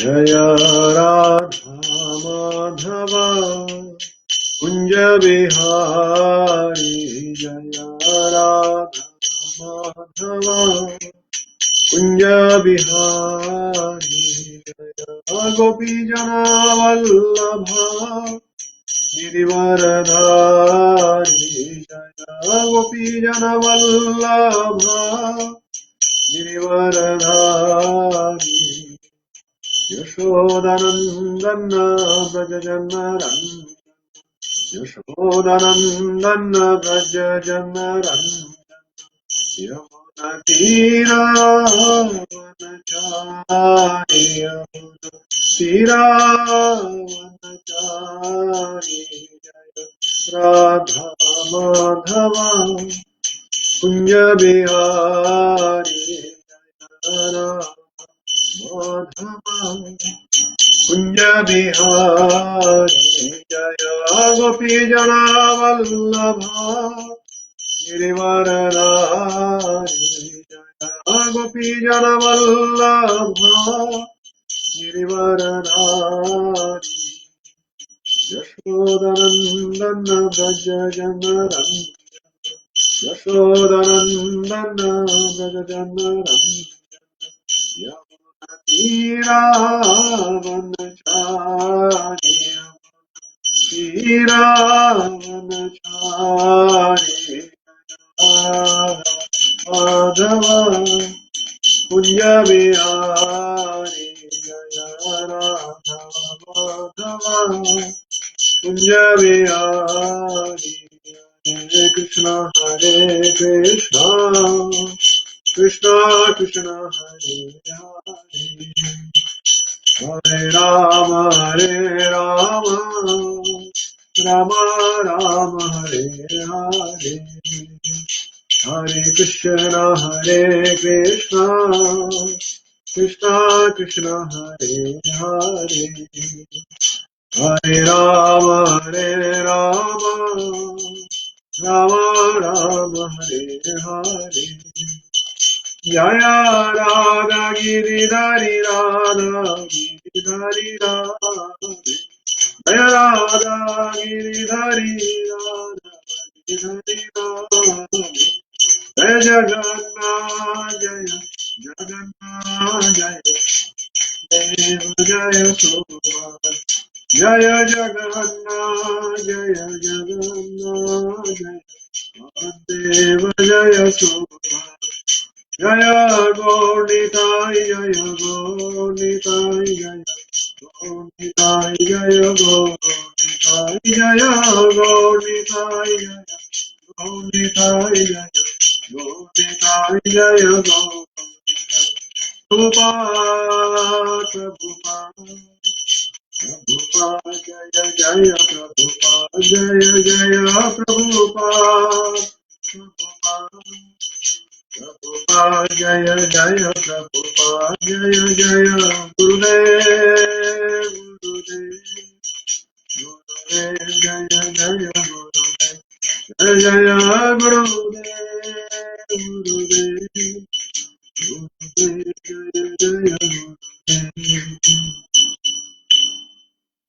जय राधा माधव कुंज बिहारी जय राधा माधव कुंज बिहारी जय गोपी जना वल्लभ गिरिवरधारी जय गोपी जना वल्लभ गिरिवरधारी यशोदनंदन व्रज जनरन यशोदनंदन व्रज जनरन यमुना तीरावनचारि यमुना तीरावनचारि जय राधा माधव कुंज बिहारी जय राधा माधव कुंज बिहारी जय गोपी जना वल्लभ गिरिवरधारी जय गोपी जना वल्लभ गिरिवरधारी यशोदनंदन व्रज जनरन यशोदनंदन व्रज जनरन यमुना तीरावनचारि तीरावनचारि माधव कुंज बिहारी जय राधा माधव कुंज बिहारी हरे कृष्णा कृष्णा कृष्णा हरे हरे हरे राम राम राम हरे हरे हरे कृष्णा कृष्णा कृष्णा हरे हरे हरे राम राम राम हरे हरे जय राधा गिरिधारी राधा गिरिधारी राधा जय राधा गिरिधारी राधा गिरिधारी राधा जय जगन्नाथ जय देव जय सुभाष जय जगन्नाथ जय देव जय सुभाष जय गौनिताय जय गौनिताय जय गौनिताय जय गौनिताय जय गौनिताय जय गौनिताय जय गौनिताय जय गौनिताय प्रभुपाद प्रभुपाद जय जय प्रभुपाद जय जय प्रभुपाद प्रभुपाद जय जय प्रभुपाद जय जय गुरुदेव गुरुदेव जय जय गुरुदेव जय जय गुरुदेव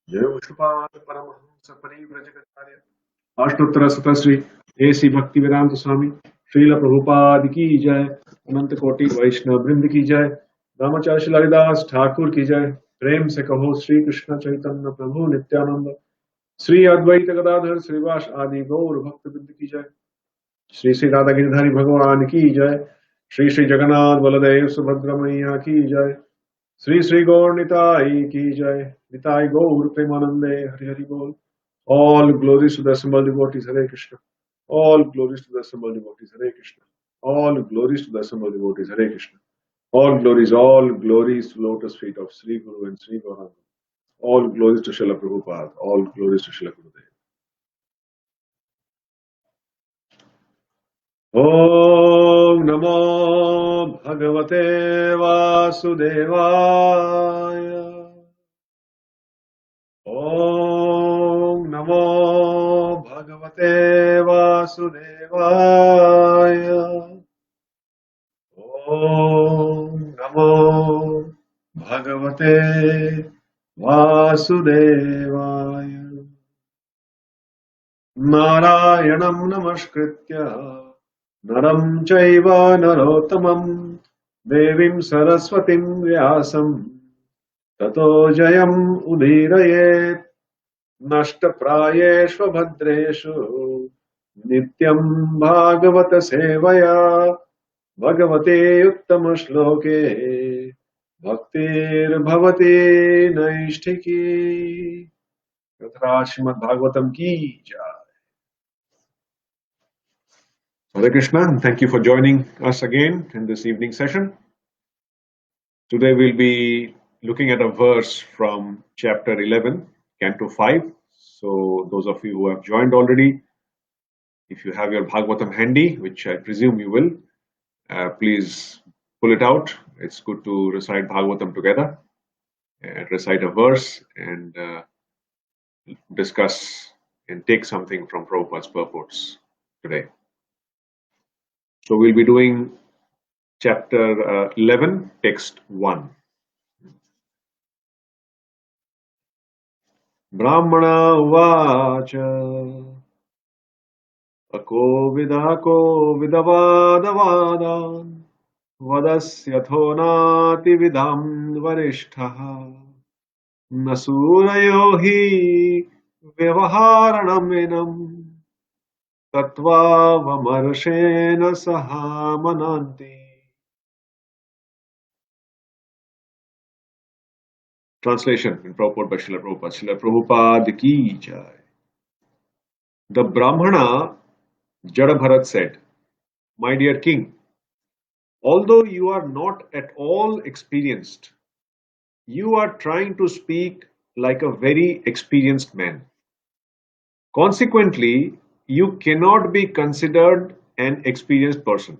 जय विष्णुपाद परमहंस परिव्रजकाचार्य अष्टोत्तर शतश्री देसी भक्ति वेदांत स्वामी श्रील प्रभुपाद की जय अनंत कोटि वैष्णव वृंद की जय रामाचार्य श्री हरिदास ठाकुर की जय प्रेम से कहो श्री कृष्ण चैतन्य प्रभु नित्यानंद श्री अद्वैत गदाधर श्रीवास आदि गौर भक्त वृंद की जय श्री श्री राधा गिरधारी भगवान की जय श्री श्री जगन्नाथ बलदेव सुभद्रा मैया की जय श्री श्री गौर निताई की जय निताई गौर प्रेमानंदे हरि हरि बोल all glories to the assembled devotees Hare Krishna all glories to the assembled devotees Hare Krishna all glories to the assembled devotees Hare Krishna all glories to lotus feet of Sri Guru and Sri Gauranga all glories to Srila Prabhupada all glories to Srila Gurudev Om Namo Bhagavate Vasudevaya Om Namo Bhagavate Vasudevaya Om Namo Bhagavate Vasudevaya. Narayanam namaskritya naram chaiva narottamam devim saraswatim vyasam tato jayam udirayet nashtaprayeshva bhadreshu nityam bhagavata sevaya bhagavate uttama shloke bhaktir bhavati naishtiki. Srimad Bhagavatam ki jai. Hare Krishna, and thank you for joining us again in this evening session. Today we'll be looking at a verse from chapter 11, Canto 5. So those of you who have joined already, if you have your Bhagavatam handy, which I presume you will, please pull it out. It's good to recite Bhagavatam together, recite a verse, and discuss and take something from Prabhupada's purports today. So we'll be doing chapter 11, text 1. Brahmana uvacha ako vidavadavan vadasyatho nati vidam varishtaha nasurayo hi vyavaharanam Tattva vamarshena saha mananti. Translation in purport by Srila Prabhupada. Srila Prabhupada ki jai. The Brahmana Jada Bharat said, "My dear king, although you are not at all experienced, you are trying to speak like a very experienced man. Consequently, you cannot be considered an experienced person.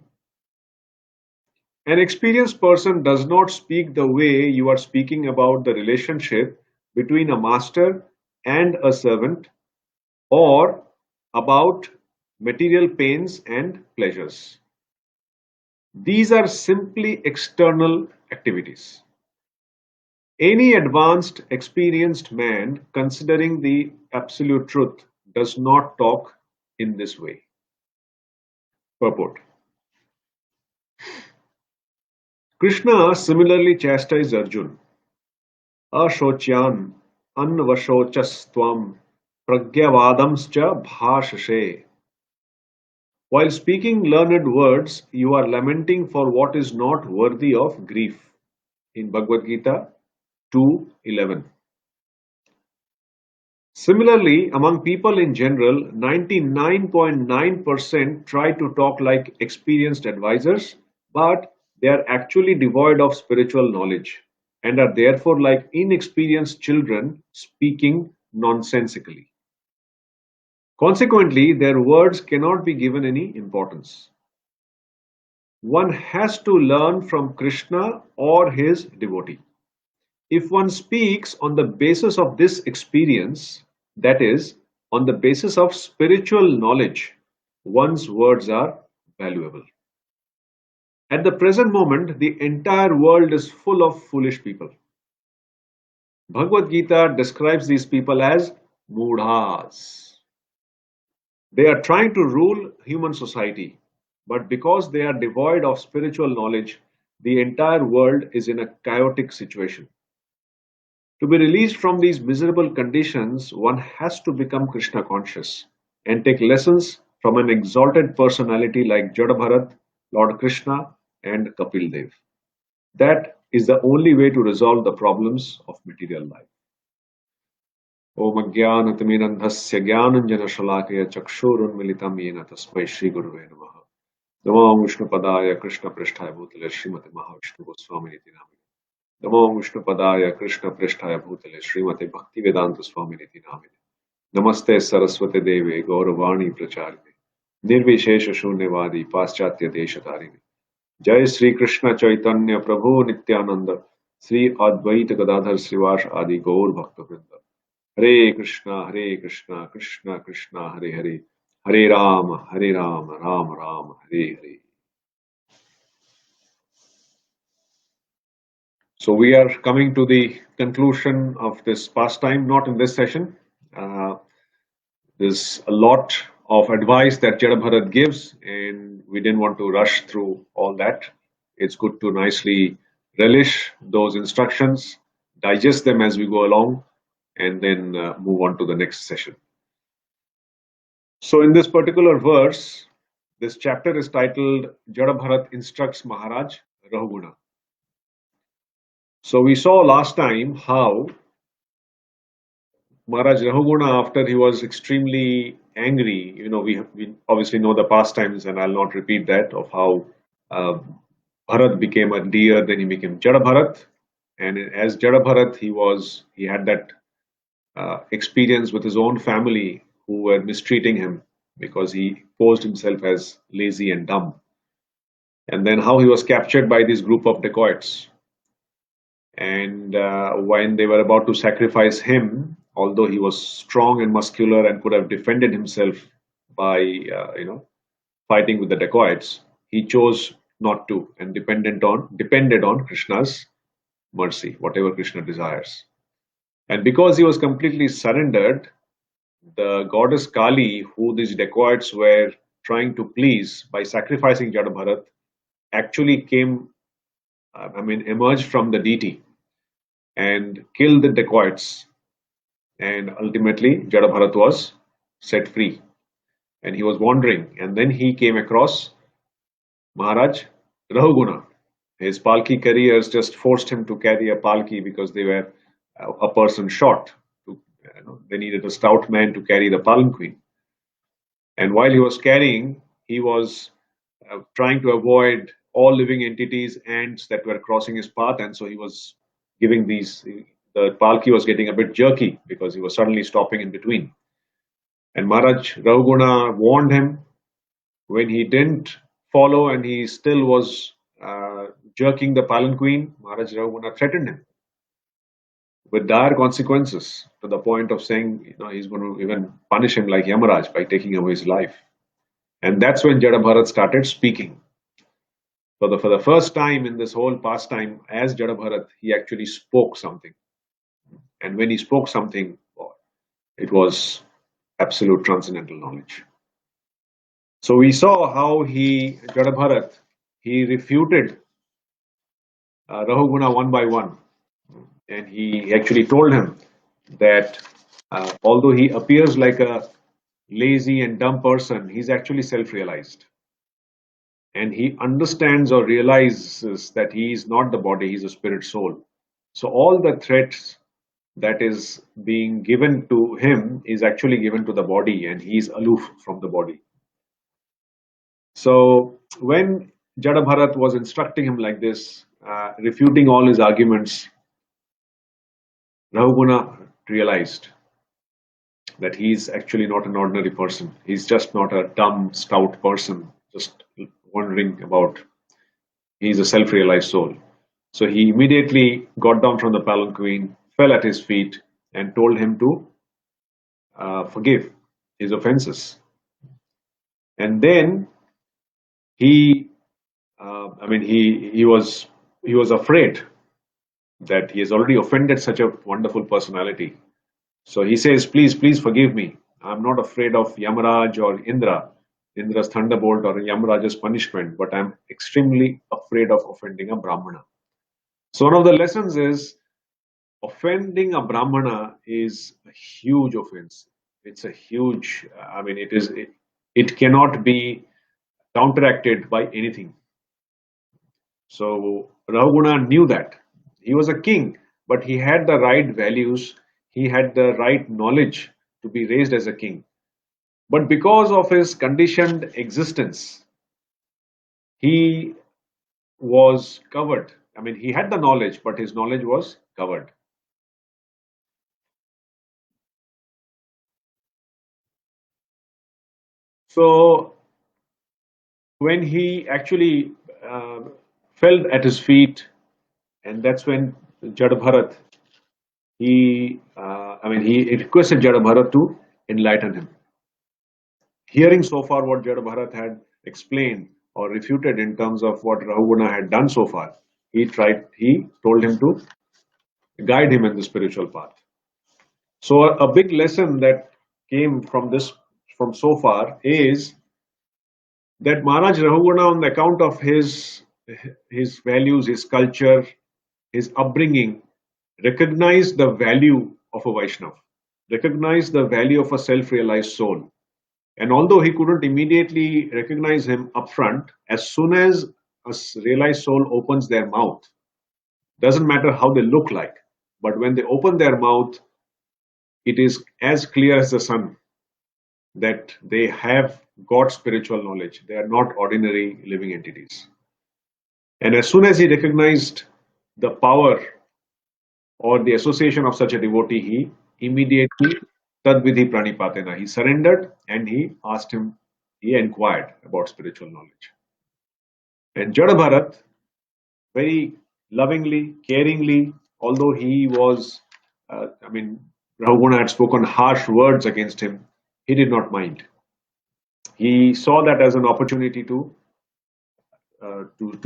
An experienced person does not speak the way you are speaking about the relationship between a master and a servant or about material pains and pleasures. These are simply external activities. Any advanced, experienced man considering the absolute truth does not talk in this way." Purport. Krishna similarly chastised Arjun. Ashocyan anvashochastvam pragyavadamscha bhashashe. While speaking learned words, you are lamenting for what is not worthy of grief. In Bhagavad Gita 2:11. Similarly, among people in general, 99.9% try to talk like experienced advisors, but they are actually devoid of spiritual knowledge and are therefore like inexperienced children speaking nonsensically. Consequently, their words cannot be given any importance. One has to learn from Krishna or his devotee. If one speaks on the basis of this experience, that is, on the basis of spiritual knowledge, one's words are valuable. At the present moment, the entire world is full of foolish people. Bhagavad Gita describes these people as mudhas. They are trying to rule human society, but because they are devoid of spiritual knowledge, the entire world is in a chaotic situation. To be released from these miserable conditions, one has to become Krishna conscious and take lessons from an exalted personality like Jada Bharat, Lord Krishna, and Kapil Dev. That is the only way to resolve the problems of material life. Om Ajnanatimirandhasya Jnananjana Shalakaya Chakshurunmilitam Yena Tasmai Shri Guruve Namaha. Namo Vishnupadaya Krishna Pristhaya Bhutale Srimati Mahavishnu Goswaminiti Namine. Namo Vishnupadaya Krishna Pristhaya Bhutale Srimati Bhaktivedanta Swaminiti Namine. Namaste Saraswate Deve Gauravani Pracharine Nirvishesha Shunyavadi Paschatya Deshatarini. Jai Sri Krishna Chaitanya Prabhu Nityananda Sri Advaita Gadadhar Srivas Adi Gaur Bhakta Vrinda. Hare Krishna, Krishna Krishna, Hare Hare, Hare Rama, Rama Rama, Hare Hare. So we are coming to the conclusion of this pastime, not in this session. Uh, there's a lot of advice that Jada Bharat gives, and we didn't want to rush through all that. It's good to nicely relish those instructions, digest them as we go along, and then move on to the next session. So, in this particular verse, this chapter is titled Jada Bharat Instructs Maharaj Rahuguna. So, we saw last time how Maharaj Rahuguna, after he was extremely angry, we obviously know the pastimes, and I'll not repeat that, of how uh, Bharat became a deer, then he became Jada Bharat. And as Jada Bharat, he had that experience with his own family who were mistreating him because he posed himself as lazy and dumb. And then how he was captured by this group of dacoits. And when they were about to sacrifice him, although he was strong and muscular and could have defended himself by, fighting with the dacoits, he chose not to and depended on Krishna's mercy, whatever Krishna desires. And because he was completely surrendered, the goddess Kali, who these dacoits were trying to please by sacrificing Jada Bharat, actually emerged from the deity and killed the dacoits. And ultimately, Jada Bharat was set free. And he was wandering. And then he came across Maharaj Rahuguna. His palki carriers just forced him to carry a palki because they were a person short. They needed a stout man to carry the palanquin. And while he was carrying, he was trying to avoid all living entities, ants that were crossing his path. And so he was giving the palki was getting a bit jerky because he was suddenly stopping in between. And Maharaj Rahuguna warned him. When he didn't follow and he still was jerking the palanquin, Maharaj Rahuguna threatened him with dire consequences, to the point of saying, he's going to even punish him like Yamaraj by taking away his life. And that's when Jada Bharat started speaking. For the first time in this whole pastime, as Jada Bharat, he actually spoke something. And when he spoke something, it was absolute transcendental knowledge. So we saw how Jada Bharat, he refuted Rahuguna one by one. And he actually told him that although he appears like a lazy and dumb person, he's actually self-realized. And he understands or realizes that he is not the body, he's a spirit soul. So all the threats that is being given to him is actually given to the body, and he's aloof from the body. So when Jada Bharat was instructing him like this, refuting all his arguments, Rahuguna realized that he's actually not an ordinary person. He's just not a dumb, stout person, just wondering about. He's a self-realized soul. So he immediately got down from the palanquin, fell at his feet, and told him to forgive his offenses. And then he was afraid that he has already offended such a wonderful personality. So he says, please forgive me. I'm not afraid of Yamaraj or Indra's thunderbolt or Yamaraj's punishment, but I'm extremely afraid of offending a Brahmana. So one of the lessons is offending a Brahmana is a huge offense. It's a huge, it cannot be counteracted by anything. So Rahuguna knew that. He was a king, but he had the right values, he had the right knowledge to be raised as a king. But because of his conditioned existence, he was covered. He had the knowledge, but his knowledge was covered. So when he actually fell at his feet, and that's when Jada Bharat, he requested Jada Bharat to enlighten him. Hearing so far what Jada Bharat had explained or refuted in terms of what Rahuguna had done so far, he told him to guide him in the spiritual path. So a big lesson that came from this, from so far, is that Maharaj Rahuguna, on the account of his values, his culture, his upbringing, recognized the value of a Vaishnav, recognized the value of a self-realized soul. And although he couldn't immediately recognize him upfront, as soon as a realized soul opens their mouth, doesn't matter how they look like, but when they open their mouth, it is as clear as the sun that they have got spiritual knowledge. They are not ordinary living entities. And as soon as he recognized the power or the association of such a devotee, he immediately tadvidhi pranipatena, he surrendered and he inquired about spiritual knowledge. And Jada Bharat, very lovingly, caringly, although he was, Rahuguna had spoken harsh words against him, he did not mind. He saw that as an opportunity to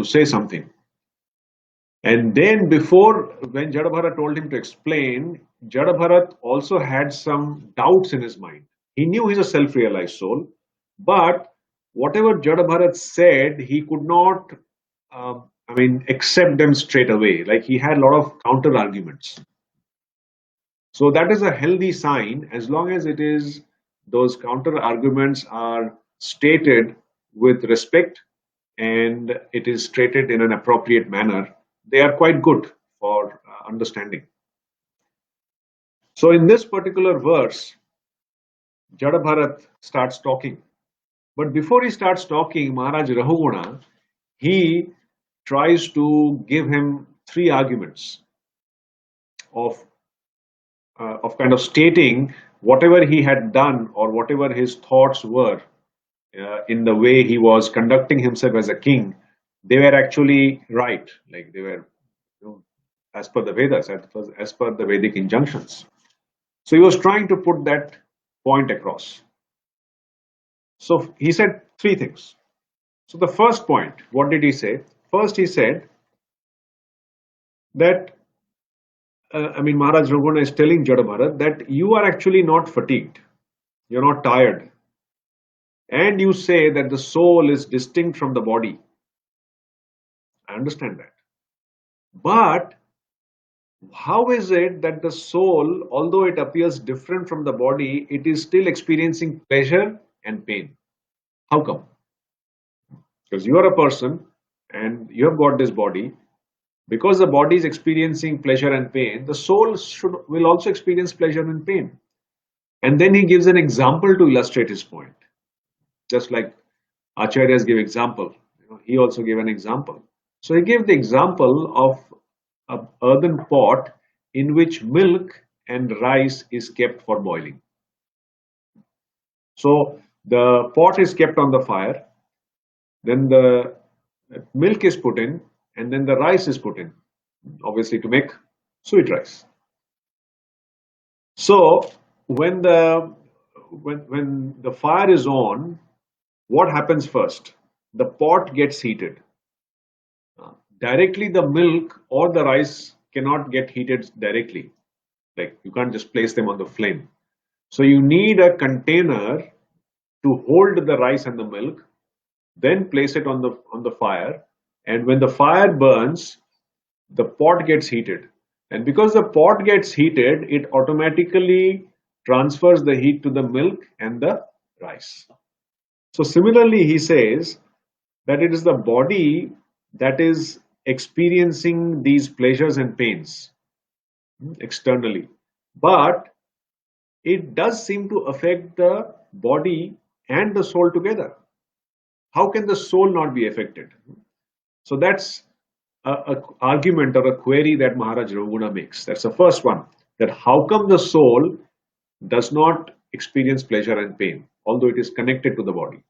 say something. And then when Jada Bharat told him to explain, Jada Bharat also had some doubts in his mind. He knew he's a self-realized soul, but whatever Jada Bharat said, he could not, accept them straight away. Like, he had a lot of counter arguments. So that is a healthy sign, as long as those counter arguments are stated with respect and it is stated in an appropriate manner. They are quite good for understanding. So in this particular verse, Jada Bharat starts talking. But before he starts talking, Maharaj Rahuguna, he tries to give him three arguments of kind of stating whatever he had done or whatever his thoughts were in the way he was conducting himself as a king, they were actually right. Like, they were, as per the Vedas, as per the Vedic injunctions. So he was trying to put that point across. So he said three things. So the first point, what did he say? First, he said that Maharaj Rahuguna is telling Jada Bharat that you are actually not fatigued, you're not tired, and you say that the soul is distinct from the body. I understand that. But how is it that the soul, although it appears different from the body, it is still experiencing pleasure and pain? How come? Because you are a person and you have got this body. Because the body is experiencing pleasure and pain, the soul will also experience pleasure and pain. And then he gives an example to illustrate his point. Just like Acharyas give example, he also gave an example. So he gave the example of an earthen pot in which milk and rice is kept for boiling. So the pot is kept on the fire, then the milk is put in, and then the rice is put in, obviously to make sweet rice. So when the fire is on, what happens first? The pot gets heated. Directly the milk or the rice cannot get heated directly. Like, you can't just place them on the flame. So you need a container to hold the rice and the milk, then place it on the fire, and when the fire burns, the pot gets heated. And because the pot gets heated, it automatically transfers the heat to the milk and the rice. So similarly, he says that it is the body that is experiencing these pleasures and pains externally, but it does seem to affect the body and the soul together. How can the soul not be affected? So that's an argument or a query that Maharaj Rahuguna makes. That's the first one, that how come the soul does not experience pleasure and pain, although it is connected to the body,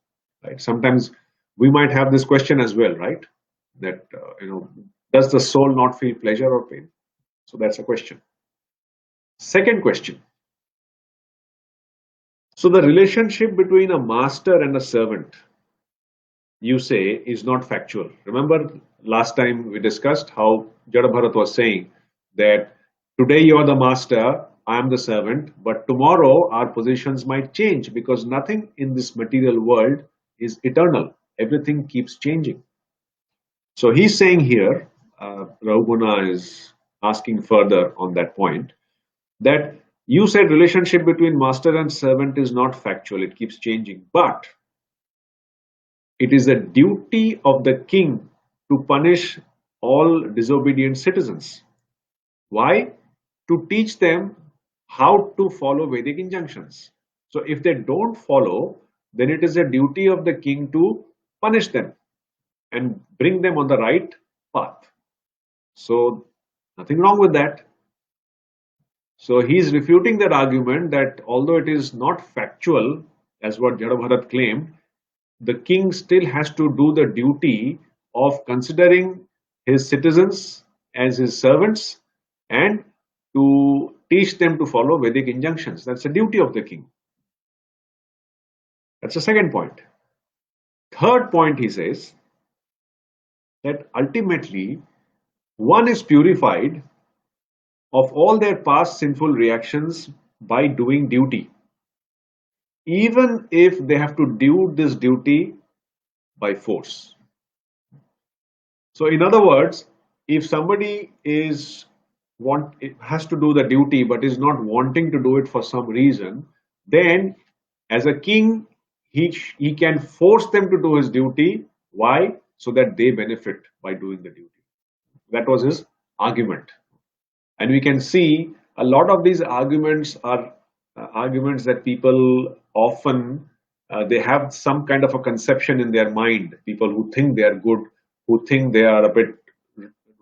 right? Sometimes we might have this question as well, right? That, does the soul not feel pleasure or pain? So that's a question. Second question. So the relationship between a master and a servant. you say is not factual. Remember last time we discussed how Jada Bharat was saying that today you are the master, I am the servant, but tomorrow our positions might change because nothing in this material world is eternal. Everything keeps changing. So he's saying here, Rahuguna is asking further on that point, that you said relationship between master and servant is not factual, it keeps changing, but it is a duty of the king to punish all disobedient citizens. Why? To teach them how to follow Vedic injunctions. So if they don't follow, then it is a duty of the king to punish them and bring them on the right path. So nothing wrong with that. So he is refuting that argument that although it is not factual, as what Jadabharat claimed, the king still has to do the duty of considering his citizens as his servants and to teach them to follow Vedic injunctions. That's the duty of the king. That's the second point. Third point, he says that ultimately one is purified of all their past sinful reactions by doing duty, even if they have to do this duty by force. So, in other words, if somebody has to do the duty but is not wanting to do it for some reason, then as a king, he can force them to do his duty. Why? So that they benefit by doing the duty. That was his argument. And we can see a lot of these arguments are arguments that people often they have some kind of a conception in their mind. People who think they are good, who think they are a bit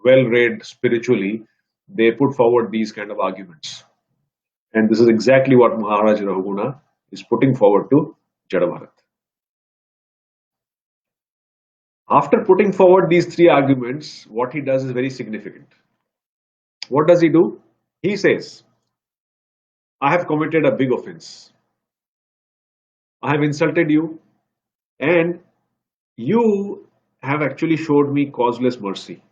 well read spiritually, they put forward these kind of arguments. And this is exactly what Maharaj Rahuguna is putting forward to Jadabharat. After putting forward these three arguments, what he does is very significant. What does he do? He says, I have committed a big offense. I have insulted you, and you have actually showed me causeless mercy.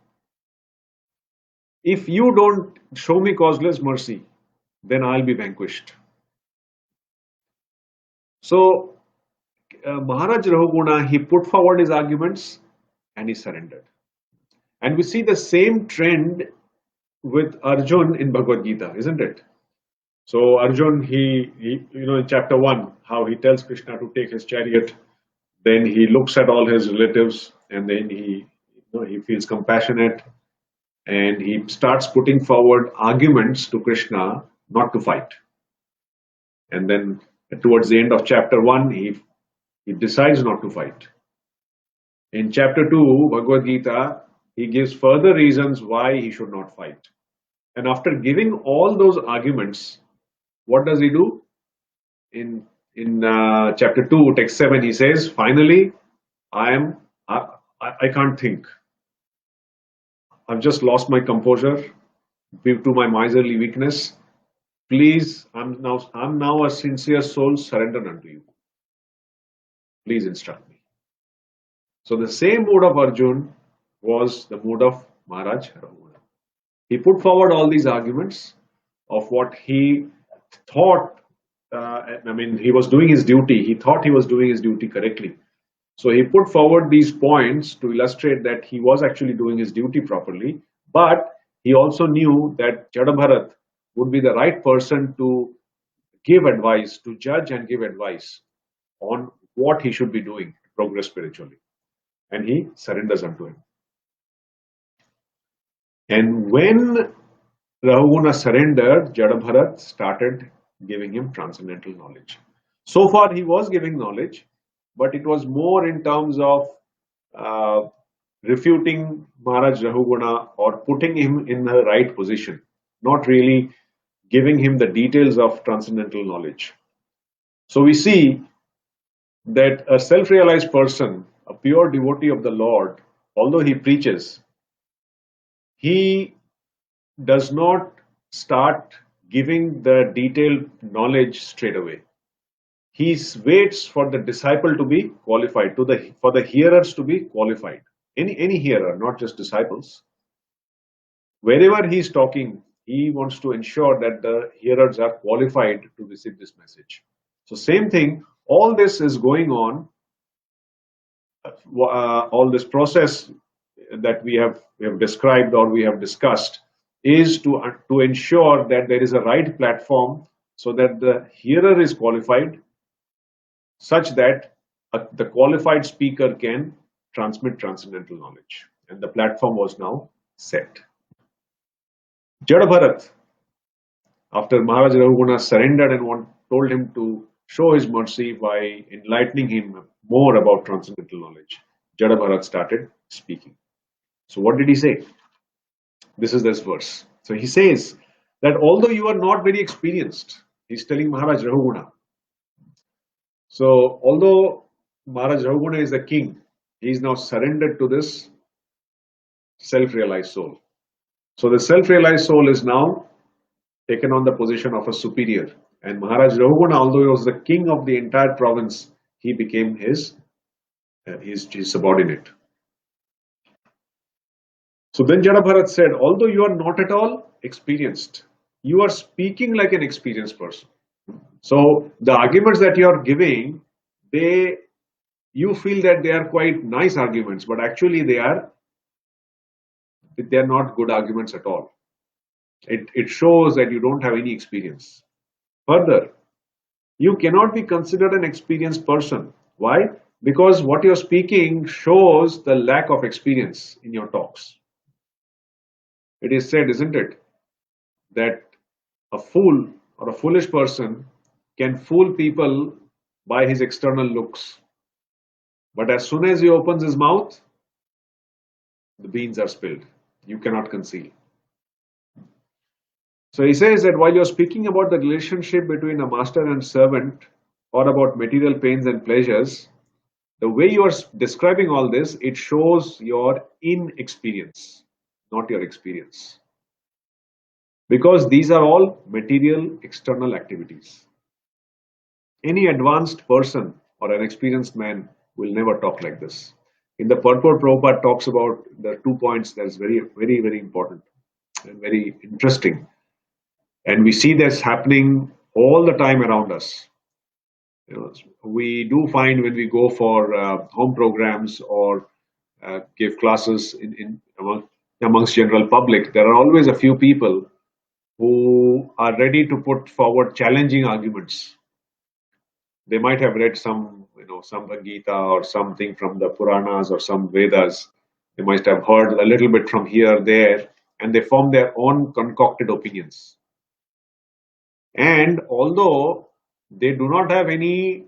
If you don't show me causeless mercy, then I'll be vanquished. So, Maharaj Rahuguna, he put forward his arguments and he surrendered. And we see the same trend with Arjun in Bhagavad Gita, isn't it? So Arjun, in chapter 1, how he tells Krishna to take his chariot, then he looks at all his relatives and then he feels compassionate and he starts putting forward arguments to Krishna not to fight. And then towards the end of chapter 1, he decides not to fight. In chapter 2, Bhagavad Gita, he gives further reasons why he should not fight. And after giving all those arguments, what does he do? In chapter 2, text 7, he says, finally, I can't think. I've just lost my composure due to my miserly weakness. Please, I'm now a sincere soul surrendered unto you. Please instruct me. So the same mood of Arjun was the mood of Maharaj Rahuguna. He put forward all these arguments of what he thought. He was doing his duty. He thought he was doing his duty correctly. So he put forward these points to illustrate that he was actually doing his duty properly. But he also knew that Jadabharat would be the right person to give advice, to judge and give advice on what he should be doing to progress spiritually. And he surrenders unto him. And when Rahuguna surrendered, Jadabharat started giving him transcendental knowledge. So far, he was giving knowledge, but it was more in terms of refuting Maharaj Rahuguna or putting him in the right position, not really giving him the details of transcendental knowledge. So we see that a self-realized person, a pure devotee of the Lord, although he preaches, he does not start giving the detailed knowledge straight away. he waits for the disciple to be qualified, for the hearers to be qualified. Any hearer, not just disciples. Wherever he is talking, he wants to ensure that the hearers are qualified to receive this message. So same thing, all this is going on, all this process that we have described or we have discussed is to ensure that there is a right platform so that the hearer is qualified, such that the qualified speaker can transmit transcendental knowledge. And the platform was now set. Jada Bharat, after Maharaj Raghuguna surrendered and told him to show his mercy by enlightening him more about transcendental knowledge, Jada Bharat started speaking. So what did he say? This is this verse. So he says that although you are not very experienced, he's telling Maharaj Raghuguna. So although Maharaj Raghuguna is the king, he is now surrendered to this self-realized soul. So the self-realized soul is now taken on the position of a superior. And Maharaj Raghuguna, although he was the king of the entire province, he became his subordinate. So then Jada Bharat said, although you are not at all experienced, you are speaking like an experienced person. So the arguments that you are giving, you feel that they are quite nice arguments, but actually they are not good arguments at all. It shows that you don't have any experience. Further, you cannot be considered an experienced person. Why? Because what you're speaking shows the lack of experience in your talks. It is said, isn't it, that a fool or a foolish person can fool people by his external looks. But as soon as he opens his mouth, the beans are spilled. You cannot conceal. So he says that while you're speaking about the relationship between a master and servant, or about material pains and pleasures, the way you are describing all this, it shows your inexperience, not your experience. Because these are all material external activities. Any advanced person or an experienced man will never talk like this. In the purport, Prabhupada talks about the 2 points that's very, very, very important and very interesting. And we see this happening all the time around us. We do find when we go for home programs or give classes amongst general public, there are always a few people who are ready to put forward challenging arguments. They might have read some Gita or something from the Puranas or some Vedas. They might have heard a little bit from here, there, and they form their own concocted opinions. And although they do not have any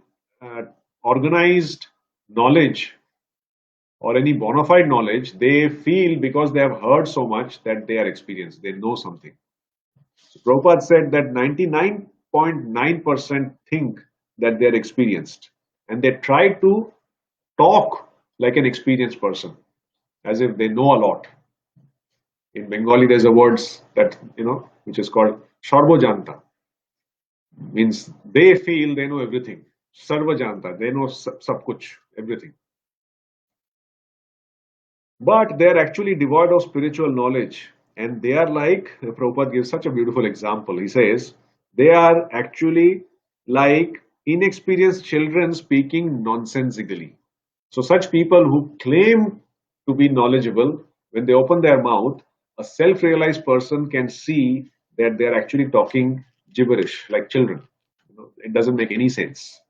organized knowledge or any bona fide knowledge, they feel because they have heard so much that they are experienced, they know something. So Prabhupada said that 99.9% think that they are experienced, and they try to talk like an experienced person, as if they know a lot. In Bengali, there's a word that which is called Sarvajanta. Means they feel they know everything. Sarvajanta, they know sab kuch, everything. But they are actually devoid of spiritual knowledge, and they are like, Prabhupada gives such a beautiful example. He says, they are actually like inexperienced children speaking nonsensically. So such people who claim to be knowledgeable, when they open their mouth, a self-realized person can see that they are actually talking gibberish like children. It doesn't make any sense.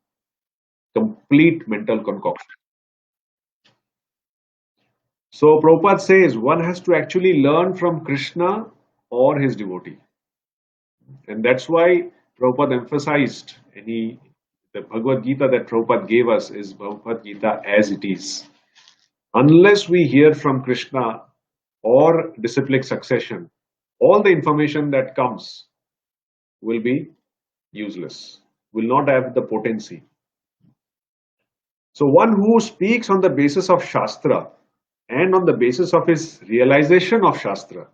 Complete mental concoction. So Prabhupada says one has to actually learn from Krishna or his devotee. And that's why Prabhupada emphasized the Bhagavad Gita that Prabhupada gave us is Bhagavad Gita as it is. Unless we hear from Krishna or disciplic succession, all the information that comes will be useless, will not have the potency. So one who speaks on the basis of Shastra and on the basis of his realization of Shastra,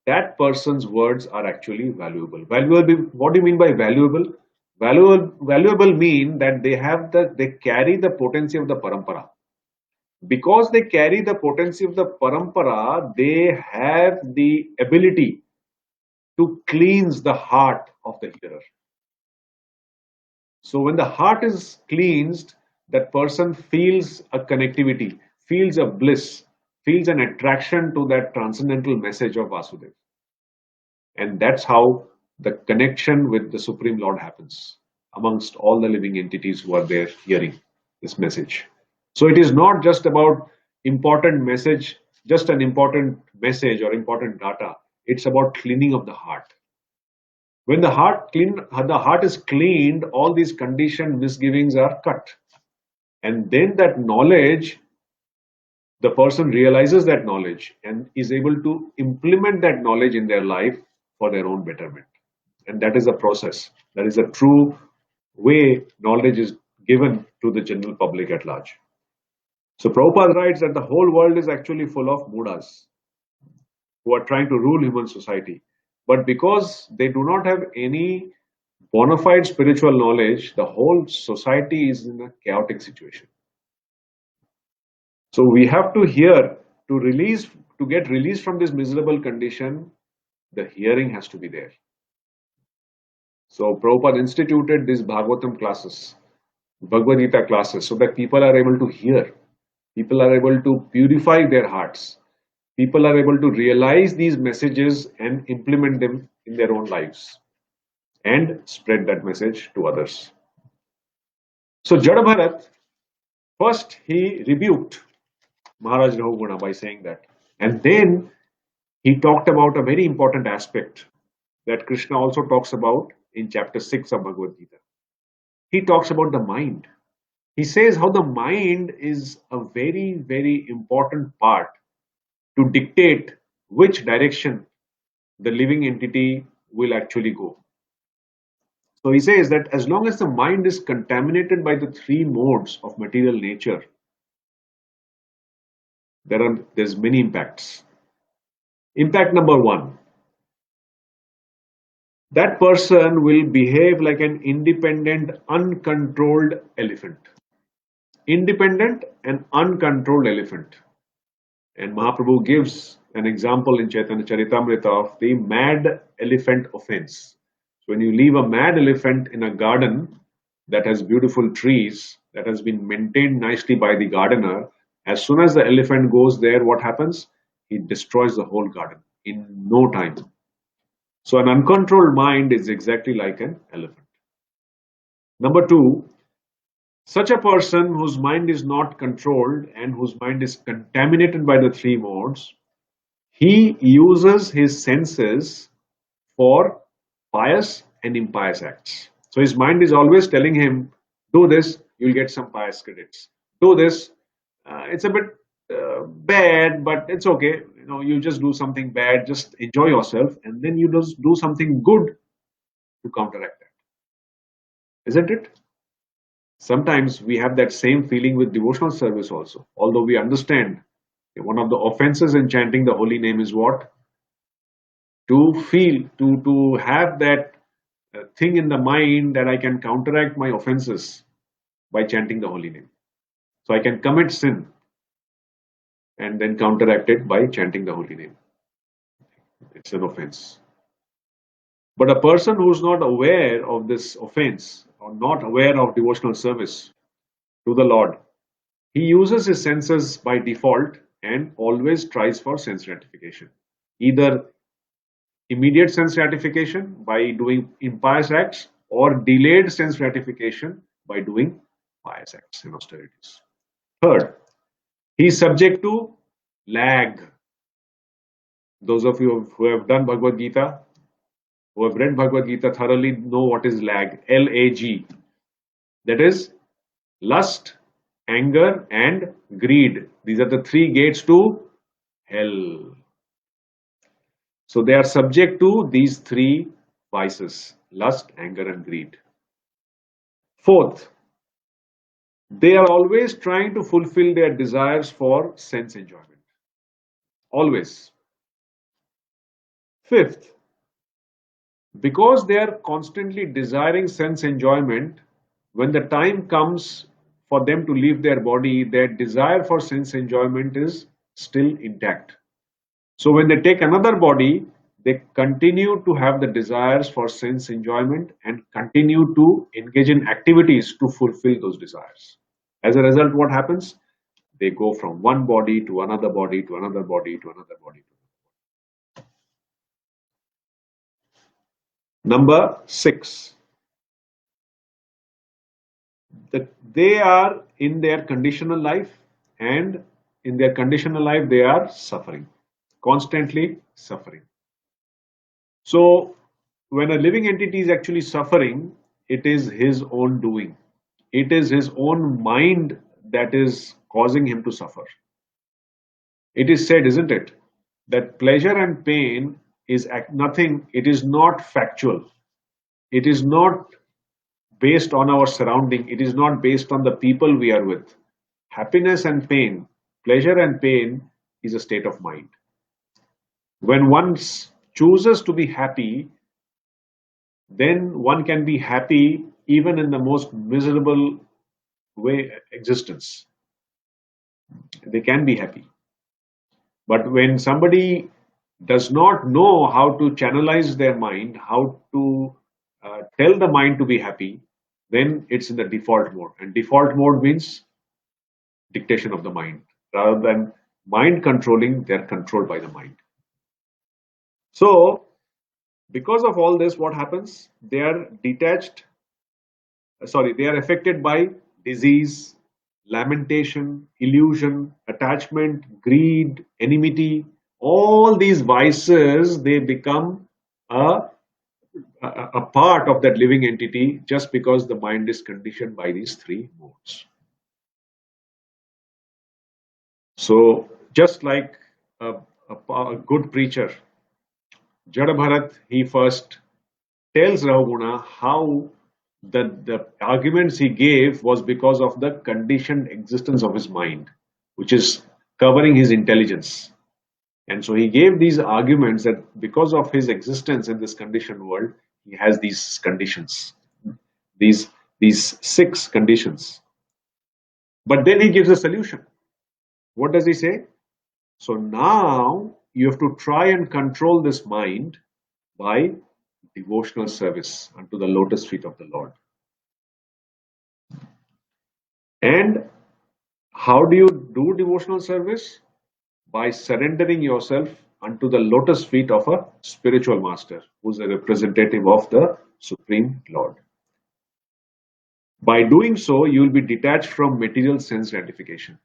that person's words are actually valuable. Valuable, what do you mean by valuable? Valuable mean that they carry the potency of the parampara. Because they carry the potency of the parampara, they have the ability to cleanse the heart of the hearer. So when the heart is cleansed, that person feels a connectivity, feels a bliss, feels an attraction to that transcendental message of Vasudeva. And that's how the connection with the Supreme Lord happens amongst all the living entities who are there hearing this message. So it is not just about important message, just an important message or important data. It's about cleaning of the heart. When the heart is cleaned, all these conditioned misgivings are cut. And then that knowledge, the person realizes that knowledge and is able to implement that knowledge in their life for their own betterment. And that is a process. That is a true way knowledge is given to the general public at large. So Prabhupada writes that the whole world is actually full of mudas who are trying to rule human society. But because they do not have any bona fide spiritual knowledge, the whole society is in a chaotic situation. So we have to hear to get released from this miserable condition, the hearing has to be there. So Prabhupada instituted these Bhagavatam classes, Bhagavad Gita classes, so that people are able to hear, people are able to purify their hearts, people are able to realize these messages and implement them in their own lives and spread that message to others. So Jada Bharat, first he rebuked Maharaj Rahuguna by saying that. And then he talked about a very important aspect that Krishna also talks about in chapter 6 of Bhagavad Gita. He talks about the mind. He says how the mind is a very, very important part to dictate which direction the living entity will actually go. So he says that as long as the mind is contaminated by the three modes of material nature, there's many impacts. Impact number one, that person will behave like an independent, uncontrolled elephant. Independent and uncontrolled elephant. And Mahaprabhu gives an example in Chaitanya Charitamrita of the mad elephant offense. So when you leave a mad elephant in a garden that has beautiful trees, that has been maintained nicely by the gardener, as soon as the elephant goes there, what happens? He destroys the whole garden in no time. So an uncontrolled mind is exactly like an elephant. Number two, such a person whose mind is not controlled and whose mind is contaminated by the three modes, he uses his senses for pious and impious acts. So his mind is always telling him, do this, you'll get some pious credits. Do this, it's a bit bad, but it's okay. You just do something bad, just enjoy yourself, and then you just do something good to counteract that. Isn't it? Sometimes we have that same feeling with devotional service also. Although we understand one of the offenses in chanting the holy name is what? To feel, to have that thing in the mind that I can counteract my offenses by chanting the holy name. So I can commit sin and then counteract it by chanting the holy name. It's an offense. But a person who's not aware of this offense or not aware of devotional service to the Lord, he uses his senses by default and always tries for sense gratification. Either immediate sense gratification by doing impious acts or delayed sense gratification by doing pious acts and austerities. Third, he is subject to lag. Those of you who have done Bhagavad Gita, who have read Bhagavad Gita thoroughly know what is lag. L-A-G. That is lust, anger and greed. These are the three gates to hell. So they are subject to these three vices: lust, anger and greed. Fourth, they are always trying to fulfill their desires for sense enjoyment. Always. Fifth, Because they are constantly desiring sense enjoyment, when the time comes for them to leave their body, their desire for sense enjoyment is still intact. So when they take another body, they continue to have the desires for sense enjoyment and continue to engage in activities to fulfill those desires. As a result, what happens? They go from one body to another body to another body to another body. Number 6, that they are in their conditional life, and in their conditional life they are suffering, constantly suffering. So when a living entity is actually suffering, it is his own doing. It is his own mind that is causing him to suffer. It is said, isn't it, that pleasure and pain is nothing, it is not factual. It is not based on our surrounding. It is not based on the people we are with. Happiness and pain, pleasure and pain is a state of mind. When one chooses to be happy, then one can be happy even in the most miserable way existence. They can be happy. But when somebody does not know how to channelize their mind, how to tell the mind to be happy, then it's in the default mode. And default mode means dictation of the mind. Rather than mind controlling, they're controlled by the mind. So, because of all this, what happens? They are they are affected by disease, lamentation, illusion, attachment, greed, enmity. All these vices, they become a part of that living entity just because the mind is conditioned by these three modes. So, just like a good preacher, Jada Bharat, he first tells Rahuguna how the arguments he gave was because of the conditioned existence of his mind, which is covering his intelligence. And so he gave these arguments that because of his existence in this conditioned world, he has these conditions, these 6 conditions. But then he gives a solution. What does he say? So now you have to try and control this mind by devotional service unto the lotus feet of the Lord. And how do you do devotional service? By surrendering yourself unto the lotus feet of a spiritual master who is a representative of the Supreme Lord. By doing so, you will be detached from material sense gratification.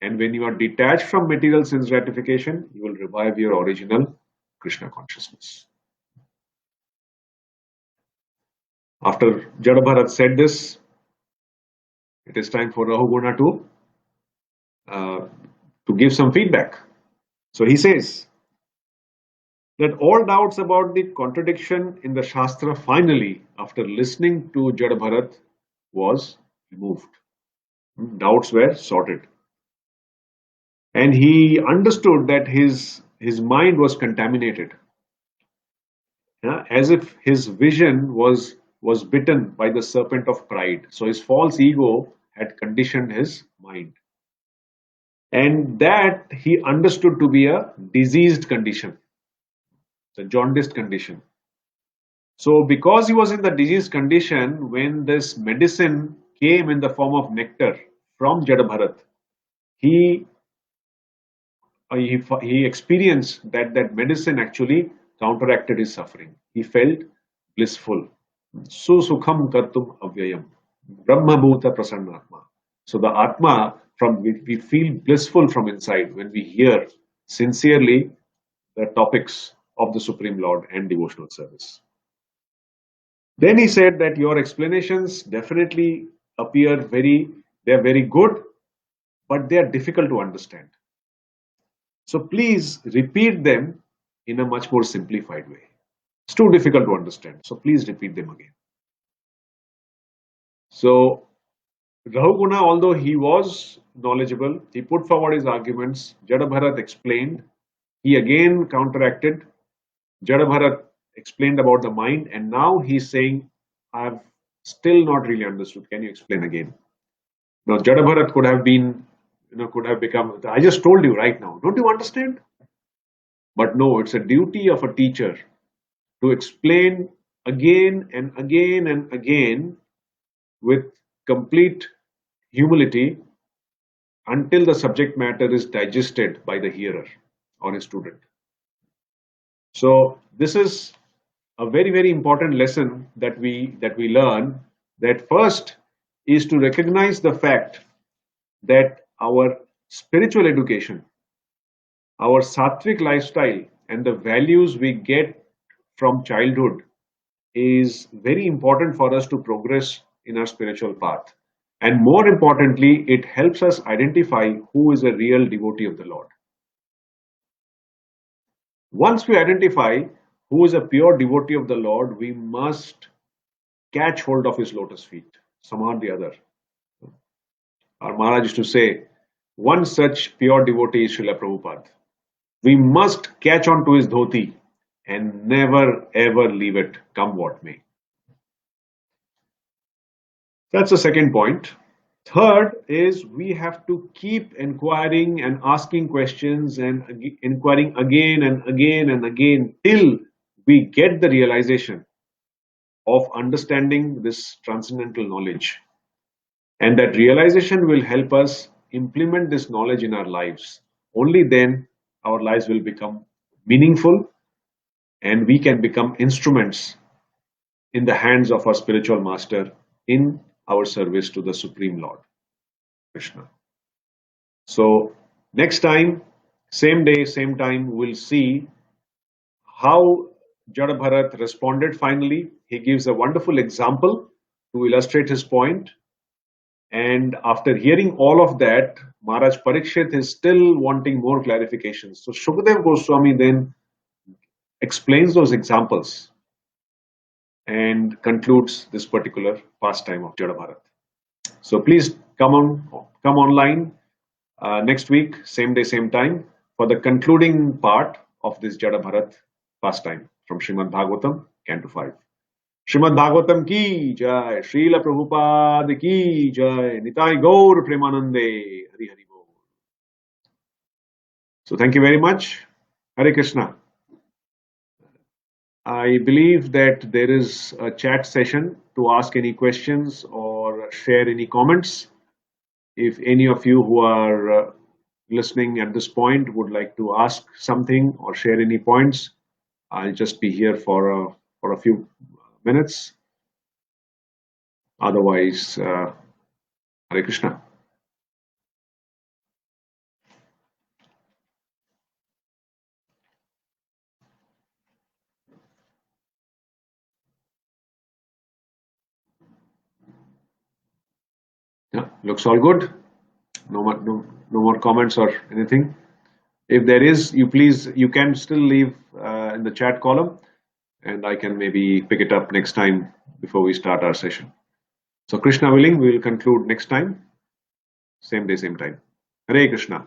And when you are detached from material sense gratification, you will revive your original Krishna consciousness. After Jada Bharat said this, it is time for Rahuguna to give some feedback. So he says that all doubts about the contradiction in the Shastra finally, after listening to Jada Bharat, was removed. Doubts were sorted. And he understood that his mind was contaminated. As if his vision was bitten by the serpent of pride. So his false ego had conditioned his mind. And that he understood to be a diseased condition, the jaundiced condition. So because he was in the diseased condition, when this medicine came in the form of nectar from Jada Bharat, he experienced that medicine actually counteracted his suffering. He felt blissful. Susukham kartum avyayam. Brahma bhuta prasannatma. So the Atma, we feel blissful from inside when we hear sincerely the topics of the Supreme Lord and devotional service. Then he said that your explanations definitely appear they are very good, but they are difficult to understand. So please repeat them in a much more simplified way. It's too difficult to understand. So please repeat them again. So Rahuguna, although he was knowledgeable, he put forward his arguments. Jada Bharat explained. He again counteracted. Jada Bharat explained about the mind, and now he's saying, I've still not really understood. Can you explain again? Now, Jada Bharat could have been, could have become, I just told you right now. Don't you understand? But no, it's a duty of a teacher to explain again and again and again with complete humility until the subject matter is digested by the hearer or a student. So this is a very, very important lesson that we learn, that first is to recognize the fact that our spiritual education, our sattvic lifestyle, and the values we get from childhood is very important for us to progress in our spiritual path. And more importantly, it helps us identify who is a real devotee of the Lord. Once we identify who is a pure devotee of the Lord, we must catch hold of his lotus feet, somehow or the other. Our Maharaj used to say, one such pure devotee is Srila Prabhupada. We must catch on to his dhoti and never ever leave it, come what may. That's the second point. Third is we have to keep inquiring and asking questions and inquiring again and again and again till we get the realization of understanding this transcendental knowledge. And that realization will help us implement this knowledge in our lives. Only then our lives will become meaningful and we can become instruments in the hands of our spiritual master in our service to the Supreme Lord, Krishna. So next time, same day, same time, we'll see how Jada Bharat responded finally. He gives a wonderful example to illustrate his point. And after hearing all of that, Maharaj Parikshit is still wanting more clarifications. So Shukdev Goswami then explains those examples and concludes this particular pastime of Jada Bharat. So please come online next week, same day, same time, for the concluding part of this Jada Bharat pastime from Srimad Bhagavatam Canto 5. Srimad Bhagavatam ki jai, Srila Prabhupada ki jai, Nitai Gaur Premanande, Hari Hari Bol. So thank you very much. Hare Krishna. I believe that there is a chat session to ask any questions or share any comments. If any of you who are listening at this point would like to ask something or share any points, I'll just be here for a few minutes. Otherwise, Hare Krishna. Yeah, looks all good. No more comments or anything. If there is, you can still leave in the chat column, and I can maybe pick it up next time before we start our session. So Krishna willing, we will conclude next time, same day, same time. Hare Krishna.